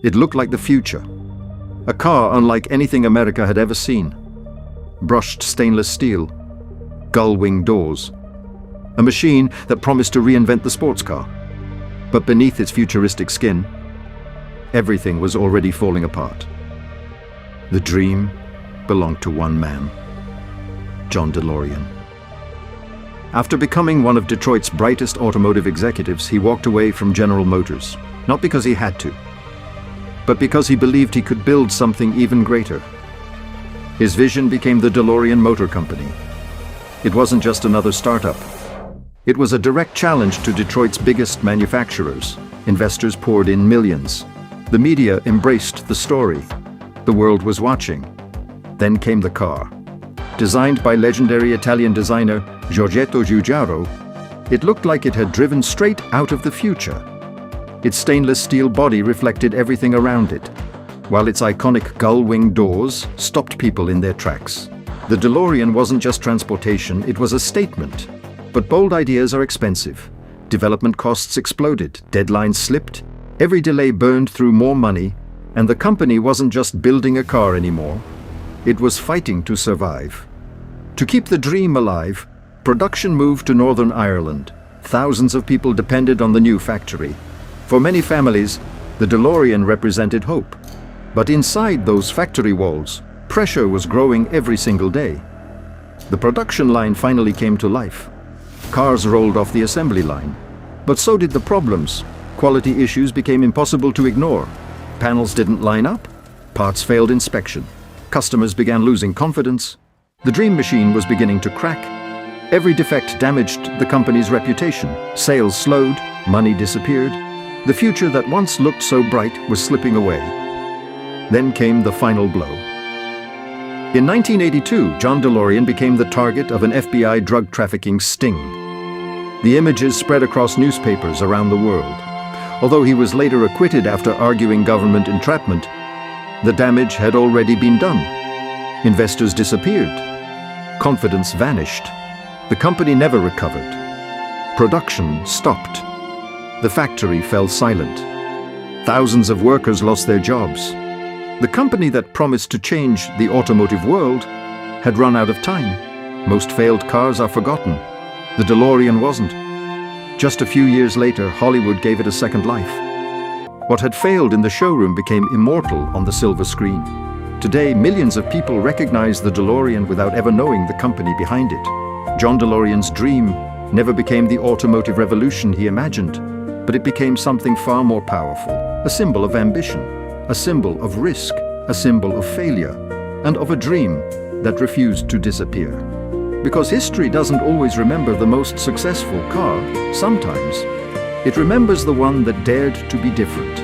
It looked like the future. A car unlike anything America had ever seen. Brushed stainless steel, gull-wing doors. A machine that promised to reinvent the sports car. But beneath its futuristic skin, everything was already falling apart. The dream belonged to one man, John DeLorean. After becoming one of Detroit's brightest automotive executives, he walked away from General Motors, not because he had to, but because he believed he could build something even greater. His vision became the DeLorean Motor Company. It wasn't just another startup. It was a direct challenge to Detroit's biggest manufacturers. Investors poured in millions. The media embraced the story. The world was watching. Then came the car. Designed by legendary Italian designer Giorgetto Giugiaro, it looked like it had driven straight out of the future. Its stainless steel body reflected everything around it, while its iconic gull-wing doors stopped people in their tracks. The DeLorean wasn't just transportation, it was a statement. But bold ideas are expensive. Development costs exploded, deadlines slipped, every delay burned through more money, and the company wasn't just building a car anymore. It was fighting to survive. To keep the dream alive, production moved to Northern Ireland. Thousands of people depended on the new factory. For many families, the DeLorean represented hope. But inside those factory walls, pressure was growing every single day. The production line finally came to life. Cars rolled off the assembly line. But so did the problems. Quality issues became impossible to ignore. Panels didn't line up. Parts failed inspection. Customers began losing confidence. The dream machine was beginning to crack. Every defect damaged the company's reputation. Sales slowed, money disappeared. The future that once looked so bright was slipping away. Then came the final blow. In 1982, John DeLorean became the target of an FBI drug trafficking sting. The images spread across newspapers around the world. Although he was later acquitted after arguing government entrapment, the damage had already been done. Investors disappeared. Confidence vanished. The company never recovered. Production stopped. The factory fell silent. Thousands of workers lost their jobs. The company that promised to change the automotive world had run out of time. Most failed cars are forgotten. The DeLorean wasn't. Just a few years later, Hollywood gave it a second life. What had failed in the showroom became immortal on the silver screen. Today, millions of people recognize the DeLorean without ever knowing the company behind it. John DeLorean's dream never became the automotive revolution he imagined, but it became something far more powerful, a symbol of ambition, a symbol of risk, a symbol of failure, and of a dream that refused to disappear. Because history doesn't always remember the most successful car, sometimes it remembers the one that dared to be different.